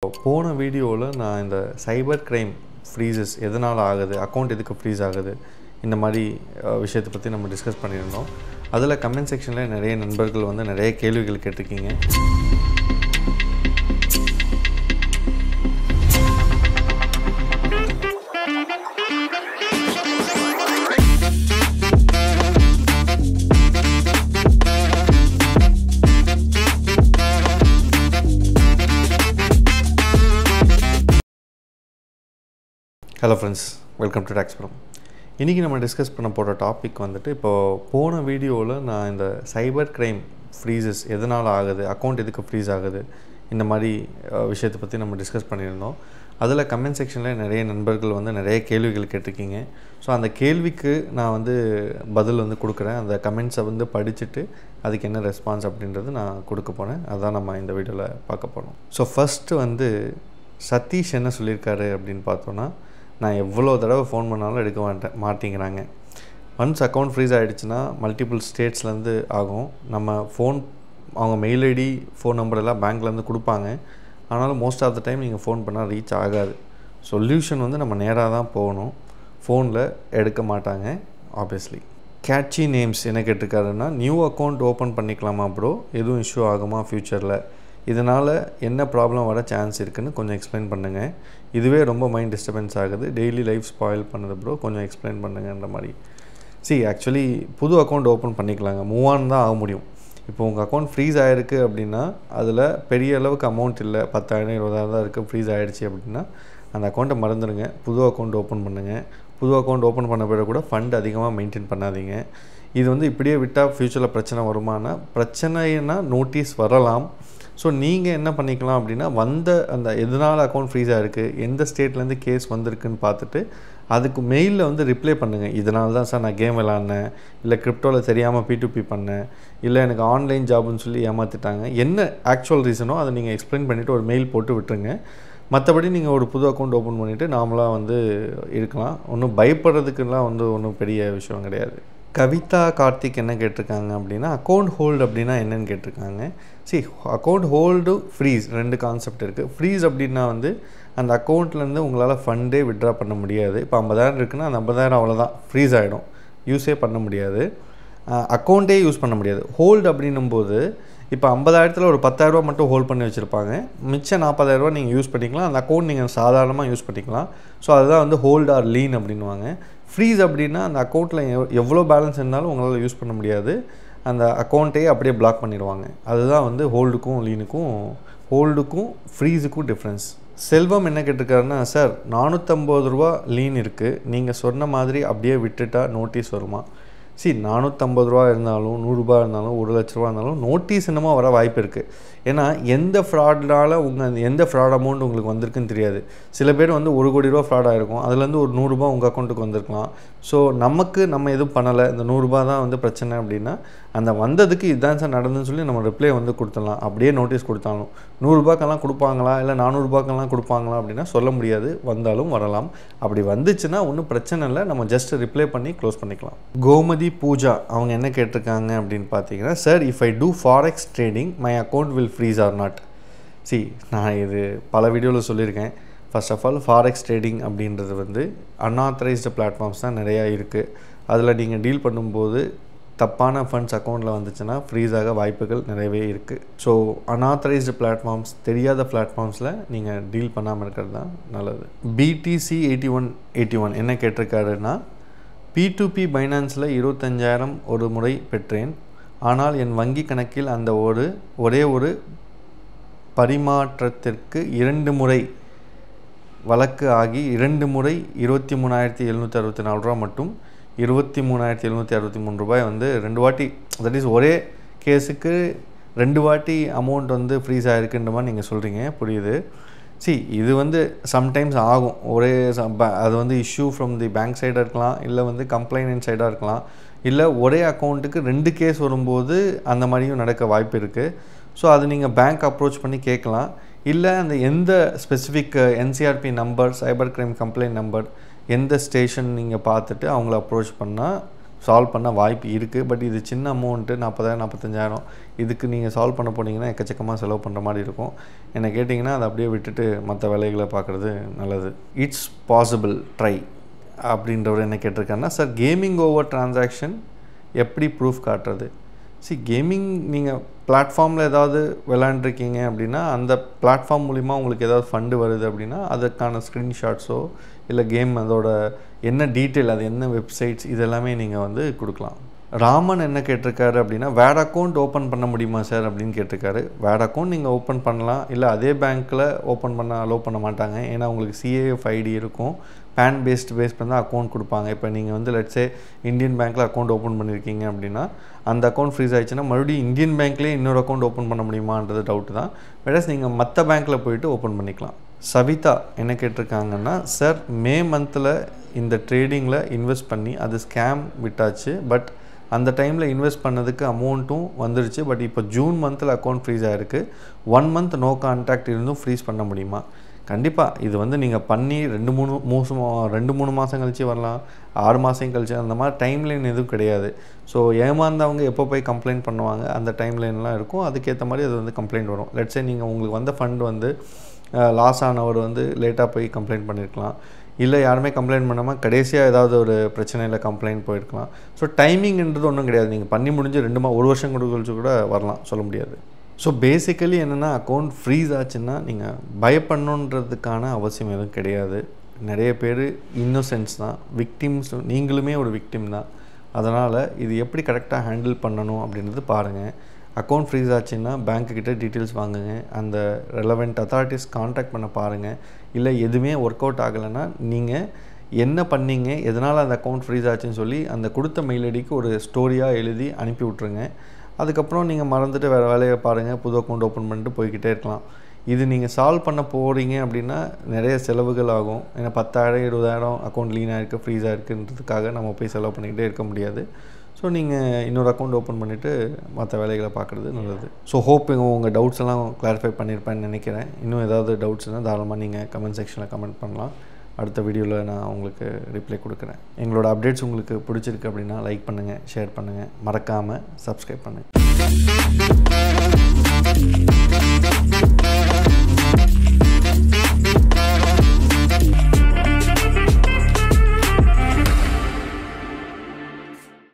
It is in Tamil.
போன வீடியோவில் நான் இந்த சைபர் கிரைம் ஃப்ரீசஸ் எதனால் ஆகுது, அக்கௌண்ட் எதுக்கு ஃப்ரீஸ் ஆகுது, இந்த மாதிரி விஷயத்தை பற்றி நம்ம டிஸ்கஸ் பண்ணியிருந்தோம். அதில் கமெண்ட் செக்ஷனில் நிறைய நண்பர்கள் வந்து நிறைய கேள்விகள் கேட்டிருக்கீங்க. ஹலோ ஃப்ரெண்ட்ஸ், வெல்கம் டு டாக்ஸ்புரம். இன்றைக்கி நம்ம டிஸ்கஸ் பண்ண போகிற டாபிக் வந்துட்டு, இப்போது போன வீடியோவில் நான் இந்த சைபர் கிரைம் ஃப்ரீசஸ் எதனால் ஆகுது, அக்கௌண்ட் எதுக்கு ஃப்ரீஸ் ஆகுது, இந்த மாதிரி விஷயத்தை பற்றி நம்ம டிஸ்கஸ் பண்ணியிருந்தோம். அதில் கமெண்ட் செக்ஷனில் நிறைய நண்பர்கள் வந்து நிறைய கேள்விகள் கேட்டிருக்கீங்க. ஸோ அந்த கேள்விக்கு நான் வந்து பதில் வந்து கொடுக்குறேன். அந்த கமெண்ட்ஸை வந்து படிச்சுட்டு அதுக்கு என்ன ரெஸ்பான்ஸ் அப்படின்றது நான் கொடுக்க போகிறேன். அதுதான் நம்ம இந்த வீடியோவில் பார்க்க போகிறோம். ஸோ ஃபஸ்ட்டு வந்து சதீஷ் என்ன சொல்லியிருக்காரு அப்படின்னு பார்த்தோன்னா, நான் எவ்வளோ தடவை ஃபோன் பண்ணாலும் எடுக்க மாட்டேங்கிறாங்க. ஒன்ஸ் அக்கௌண்ட் ஃப்ரீஸ் ஆகிடுச்சுன்னா மல்டிபிள் ஸ்டேட்ஸ்லேருந்து ஆகும். நம்ம ஃபோன் அவங்க மெயில் ஐடி, ஃபோன் நம்பர் எல்லாம் பேங்க்லேருந்து கொடுப்பாங்க. ஆனாலும் மோஸ்ட் ஆஃப் த டைம் நீங்கள் ஃபோன் பண்ணால் ரீச் ஆகாது. சொல்யூஷன் வந்து நம்ம நேராக தான் போகணும். ஃபோனில் எடுக்க மாட்டாங்க ஆப்வியஸ்லி. கேட்சி நேம்ஸ் என்ன கேட்டிருக்காருன்னா, நியூ அக்கௌண்ட் ஓப்பன் பண்ணிக்கலாமா ப்ரோ, எதுவும் இஷ்யூ ஆகுமா ஃப்யூச்சரில், இதனால் என்ன ப்ராப்ளம் வர சான்ஸ் இருக்குதுன்னு கொஞ்சம் எக்ஸ்பிளைன் பண்ணுங்கள். இதுவே ரொம்ப மைண்ட் டிஸ்டர்பன்ஸ் ஆகுது, டெய்லி லைஃப் ஸ்பாயில் பண்ணுது ப்ரோ, கொஞ்சம் எக்ஸ்பிளைன் பண்ணுங்கன்ற மாதிரி. ஆக்சுவலி புது அக்கௌண்ட் ஓப்பன் பண்ணிக்கலாங்க, மூவ் ஆன் தான் ஆக முடியும். இப்போ உங்கள் அக்கௌண்ட் ஃப்ரீஸ் ஆகிருக்கு அப்படின்னா அதில் பெரிய அளவுக்கு அமௌண்ட் இல்லை, 10,000 20,000 தான் இருக்குது, ஃப்ரீஸ் ஆகிடுச்சு அப்படின்னா அந்த அக்கௌண்ட்டை மறந்துடுங்க, புது அக்கௌண்ட் ஓப்பன் பண்ணுங்கள். புது அக்கௌண்ட் ஓப்பன் பண்ண பிறகு கூட ஃபண்ட் அதிகமாக மெயின்டைன் பண்ணாதீங்க. இது வந்து இப்படியே விட்டால் ஃப்யூச்சரில் பிரச்சனை வருமானா, பிரச்சனைனா நோட்டீஸ் வரலாம். ஸோ நீங்கள் என்ன பண்ணிக்கலாம் அப்படின்னா, அந்த எதனால் அக்கௌண்ட் ஃப்ரீஸாக இருக்குது, எந்த ஸ்டேட்லேருந்து கேஸ் வந்திருக்குன்னு பார்த்துட்டு அதுக்கு மெயிலில் வந்து ரிப்ளை பண்ணுங்கள். இதனால தான் சார் நான் கேம் விளாட்னேன், இல்லை கிரிப்டோவில் தெரியாமல் P2P பண்ணேன், இல்லை எனக்கு ஆன்லைன் ஜாப்னு சொல்லி ஏமாற்றிட்டாங்க, என்ன ஆக்சுவல் ரீசனோ அதை நீங்கள் எக்ஸ்பிளைன் பண்ணிவிட்டு ஒரு மெயில் போட்டு விட்டுருங்க. மற்றபடி நீங்கள் ஒரு புது அக்கௌண்ட் ஓப்பன் பண்ணிவிட்டு நார்மலாக வந்து இருக்கலாம். ஒன்றும் பயப்படுறதுக்குலாம் வந்து ஒன்றும் பெரிய விஷயம் கிடையாது. கவிதா கார்த்திக் என்ன கேட்டிருக்காங்க அப்படின்னா, அக்கௌண்ட் ஹோல்டு அப்படின்னா என்னென்னு கேட்டிருக்காங்க. அக்கௌண்ட் ஹோல்டு, ஃப்ரீஸ் ரெண்டு கான்செப்ட் இருக்குது. ஃப்ரீஸ் அப்படின்னா வந்து அந்த அக்கௌண்ட்லேருந்து உங்களால் ஃபண்டே விட்ரா பண்ண முடியாது. இப்போ 50,000 இருக்குன்னா அந்த 50,000 அவ்வளோதான், ஃப்ரீஸ் ஆகிடும், யூஸே பண்ண முடியாது, அக்கௌண்ட்டே யூஸ் பண்ண முடியாது. ஹோல்டு அப்படின்னும்போது இப்போ 50,000 ஒரு 10,000 மட்டும் ஹோல்ட் பண்ணி வச்சுருப்பாங்க, மிச்சம் 40,000 நீங்கள் யூஸ் பண்ணிக்கலாம். அந்த அக்கௌண்ட் நீங்கள் சாதாரணமாக யூஸ் பண்ணிக்கலாம். ஸோ அதுதான் வந்து ஹோல்டு ஆர் லீன் அப்படின்வாங்க. ஃப்ரீஸ் அப்படின்னா அந்த அக்கௌண்ட்டில் எவ்வளோ பேலன்ஸ் இருந்தாலும் உங்களால் யூஸ் பண்ண முடியாது, அந்த அக்கௌண்ட்டையே அப்படியே பிளாக் பண்ணிடுவாங்க. அதுதான் வந்து ஹோல்டுக்கும் லீனுக்கும், ஹோல்டுக்கும் ஃப்ரீஸுக்கும் டிஃப்ரென்ஸ். செல்வம் என்ன கேட்டிருக்காருன்னா, சார் 450 ரூபா லீன் இருக்குது, நீங்கள் சொன்ன மாதிரி அப்படியே விட்டுட்டா நோட்டீஸ் வருமா? 450 ரூபா இருந்தாலும் 100 ரூபா இருந்தாலும் 1 லட்ச ரூபா இருந்தாலும் நோட்டீஸ் என்னமோ வர வாய்ப்பு இருக்குது. ஏன்னா எந்த ஃப்ராட்னால் எந்த ஃப்ராட் அமௌண்ட் உங்களுக்கு வந்திருக்குன்னு தெரியாது. சில பேர் வந்து 1 கோடி ரூபா ஃப்ராட் ஆகிருக்கும், அதுலேருந்து ஒரு 100 ரூபா உங்கள் அக்கௌண்ட்டுக்கு வந்திருக்கலாம். ஸோ நம்ம எதுவும் பண்ணலை, இந்த 100 ரூபா தான் வந்து பிரச்சனை அப்படின்னா அந்த வந்ததுக்கு இதுதான் சார் நடந்துன்னு சொல்லி நம்ம ரிப்ளை வந்து கொடுத்துடலாம். அப்படியே நோட்டீஸ் கொடுத்தாலும் 100 ரூபாய்க்கெல்லாம் கொடுப்பாங்களா, இல்லை 400 ரூபாய்க்கெல்லாம் கொடுப்பாங்களா அப்படின்னா சொல்ல முடியாது, வந்தாலும் வரலாம். அப்படி வந்துச்சுன்னா ஒன்றும் பிரச்சனை இல்லை, நம்ம ஜஸ்ட் ரிப்ளை பண்ணி க்ளோஸ் பண்ணிக்கலாம். கோமதி பூஜா அவங்க என்ன கேட்டிருக்காங்க அப்படின்னு பார்த்தீங்கன்னா, sir if I do forex trading my account will freeze or not. நான் இது பல வீடியோவில் சொல்லியிருக்கேன். First of all forex trading அப்படின்றது வந்து அன்ஆத்தரைஸ்டு பிளாட்ஃபார்ம்ஸ் தான் நிறையா இருக்குது. அதில் நீங்கள் டீல் பண்ணும்போது தப்பான ஃபண்ட்ஸ் அக்கௌண்ட்டில் வந்துச்சுன்னா ஃப்ரீஸ் ஆக வாய்ப்புகள் நிறையவே இருக்குது. ஸோ அன்ஆத்தரைஸ்டு பிளாட்ஃபார்ம்ஸ், தெரியாத பிளாட்ஃபார்ம்ஸில் நீங்கள் டீல் பண்ணாமல் இருக்கிறது தான் நல்லது. BTC 8181 என்ன கேட்டிருக்காருன்னா, P2P பைனான்ஸில் 25,000 ஒரு முறை பெற்றேன், ஆனால் என் வங்கி கணக்கில் அந்த ஒரே ஒரு பரிமாற்றத்திற்கு 2 முறை வழக்கு ஆகி 2 முறை 23,764 ரூபா மட்டும் 23,763 ரூபாய் வந்து 2 வாட்டி, தட் இஸ் ஒரே கேஸுக்கு 2 வாட்டி அமௌண்ட் வந்து ஃப்ரீஸ் ஆகிருக்குன்ற மாதிரி நீங்கள் சொல்கிறீங்க, புரியுது. இது வந்து சம்டைம்ஸ் ஆகும். அது வந்து இஷ்யூ ஃப்ரம் தி பேங்க் சைடாக இருக்கலாம், இல்லை வந்து கம்ப்ளைண்ட் சைடாக இருக்கலாம், இல்லை ஒரே அக்கௌண்ட்டுக்கு 2 கேஸ் வரும்போது அந்த மாதிரியும் நடக்க வாய்ப்பு இருக்குது. ஸோ அது நீங்கள் பேங்க் அப்ரோச் பண்ணி கேட்கலாம். இல்லை அந்த எந்த specific NCRP number, cyber crime complaint number, எந்த ஸ்டேஷன் நீங்கள் பார்த்துட்டு அவங்கள அப்ரோச் பண்ணால் சால்வ் பண்ண வாய்ப்பு இருக்குது. பட் இது சின்ன அமௌண்ட்டு 40,000 45,000 இதுக்கு நீங்கள் சால்வ் பண்ண போனீங்கன்னா எக்கச்சக்கமாக செலவு பண்ணுற மாதிரி இருக்கும். என்னை கேட்டிங்கன்னா அதை அப்படியே விட்டுட்டு மற்ற வேலைகளை பார்க்குறது நல்லது. இட்ஸ் பாசிபிள் ட்ரை அப்படின்றவர் என்ன கேட்டிருக்காருன்னா, சார் கேமிங் ஓவர் டிரான்சாக்ஷன் எப்படி ப்ரூஃப் காட்டுறது? கேமிங் நீங்கள் பிளாட்ஃபார்மில் ஏதாவது விளையாண்டுருக்கீங்க அப்படின்னா அந்த பிளாட்ஃபார்ம் மூலிமா உங்களுக்கு ஏதாவது ஃபண்டு வருது அப்படின்னா அதுக்கான ஸ்க்ரீன்ஷாட்ஸோ இல்லை கேம் அதோட என்ன டீட்டெயில், அது என்ன வெப்சைட்ஸ், இதெல்லாமே நீங்கள் வந்து கொடுக்கலாம். ராமன் என்ன கேட்டிருக்காரு அப்படின்னா, வேட் அக்கௌண்ட் ஓப்பன் பண்ண முடியுமா சார் அப்படின்னு கேட்டிருக்காரு. வேட் அக்கௌண்ட் நீங்கள் ஓப்பன் பண்ணலாம், இல்லை அதே பேங்க்கில் ஓப்பன் பண்ண அலோவ் பண்ண மாட்டாங்க. ஏன்னா உங்களுக்கு CAF ID இருக்கும், பேன் பேஸ் பண்ணி தான் அக்கௌண்ட் கொடுப்பாங்க. இப்போ நீங்கள் வந்து லெட்ஸே இந்தியன் பேங்க்கில் அக்கௌண்ட் ஓப்பன் பண்ணியிருக்கீங்க அப்படின்னா அந்த அக்கௌண்ட் ஃப்ரீஸ் ஆகிடுச்சுன்னா மறுபடியும் இந்தியன் பேங்க்லேயே இன்னொரு அக்கௌண்ட் ஓப்பன் பண்ண முடியுமான்றது டவுட்டு தான். வேறஸ் நீங்கள் மற்ற பேங்க்கில் போய்ட்டு ஓப்பன் பண்ணிக்கலாம். சவிதா என்ன கேட்டிருக்காங்கன்னா, சார் மே மந்தில் இந்த ட்ரேடிங்கில் இன்வெஸ்ட் பண்ணி அது ஸ்கேம் விட்டாச்சு, பட் அந்த டைமில் இன்வெஸ்ட் பண்ணதுக்கு அமௌண்ட்டும் வந்துருச்சு, பட் இப்போ ஜூன் மந்தில் அக்கௌண்ட் ஃப்ரீஸ் ஆகிருக்கு. 1 மந்த் நோ கான்டாக்ட் இருந்தும் ஃப்ரீஸ் பண்ண முடியுமா? கண்டிப்பாக இது வந்து நீங்கள் பண்ணி 2-3 மாதம் கழிச்சு வரலாம், 6 மாதம் கழிச்சு, அந்த மாதிரி டைம்லைன் எதுவும் கிடையாது. ஸோ ஏமாந்தவங்க எப்போ போய் கம்ப்ளைண்ட் பண்ணுவாங்க அந்த டைம்லைன்லாம் இருக்கும், அதுக்கேற்ற மாதிரி அது வந்து கம்ப்ளைண்ட் வரும். லெட்ஸே நீங்கள் உங்களுக்கு வந்த ஃபண்ட் வந்து லாஸ் ஆனவர் வந்து லேட்டாக போய் கம்ப்ளைண்ட் பண்ணியிருக்கலாம், இல்லை யாருமே கம்ப்ளைண்ட் பண்ணாமல் கடைசியாக ஏதாவது ஒரு பிரச்சனையில் கம்ப்ளைண்ட் போயிருக்கலாம். ஸோ டைமிங்ன்றது ஒன்றும் கிடையாது, நீங்கள் பண்ணி முடிஞ்சு 1 வருஷம் கழிச்சு கூட வரலாம், சொல்ல முடியாது. ஸோ பேசிக்கலி என்னென்னா அக்கௌண்ட் ஃப்ரீஸ் ஆச்சுன்னா நீங்கள் பயப்படணுன்றதுக்கான அவசியம் எதுவும் கிடையாது. நிறைய பேர் இன்னோசென்ஸ் தான், விக்டிம்ஸ், நீங்களுமே ஒரு விக்டிம் தான். அதனால் இது எப்படி கரெக்டாக ஹேண்டில் பண்ணணும் அப்படின்றது பாருங்கள். அக்கௌண்ட் ஃப்ரீஸ் ஆச்சுன்னா பேங்க்குக்கிட்ட டீட்டெயில்ஸ் வாங்குங்க, அந்த ரெலவெண்ட் அத்தாரிட்டிஸ் கான்டாக்ட் பண்ண பாருங்கள். இல்லை எதுவுமே ஒர்க் அவுட் ஆகலைன்னா நீங்கள் என்ன பண்ணீங்க, எதனால் அந்த அக்கௌண்ட் ஃப்ரீஸ் ஆச்சுன்னு சொல்லி அந்த கொடுத்த மெயில் ஐடிக்கு ஒரு ஸ்டோரியாக எழுதி அனுப்பி விட்ருங்க. அதுக்கப்புறம் நீங்கள் மறந்துட்டு வேறு வேலையை பாருங்கள், புது அக்கௌண்ட் ஓப்பன் பண்ணிட்டு போய்கிட்டே இருக்கலாம். இது நீங்கள் சால்வ் பண்ண போகிறீங்க அப்படின்னா நிறைய செலவுகள் ஆகும். ஏன்னா 10,000 20,000 அக்கௌண்ட் லீனாக இருக்குது, ஃப்ரீஸாக இருக்குன்றதுக்காக நம்ம போய் செலவு பண்ணிக்கிட்டே இருக்க முடியாது. ஸோ நீங்கள் இன்னொரு அக்கௌண்ட் ஓப்பன் பண்ணிவிட்டு மற்ற வேலைகளை பார்க்குறது நல்லது. ஸோ ஹோப் உங்கள் டவுட்ஸ் எல்லாம் கிளாரிஃபை பண்ணியிருப்பேன்னு நினைக்கிறேன். இன்னும் ஏதாவது டவுட்ஸ்னால் தாராளமாக நீங்கள் கமெண்ட் செக்ஷனில் கமெண்ட் பண்ணலாம். அடுத்த வீடியோவில் நான் உங்களுக்கு ரிப்ளை கொடுக்குறேன். எங்களோட அப்டேட்ஸ் உங்களுக்கு பிடிச்சிருக்கு அப்படின்னா லைக் பண்ணுங்கள், ஷேர் பண்ணுங்கள், மறக்காமல் சப்ஸ்கிரைப் பண்ணுங்கள்.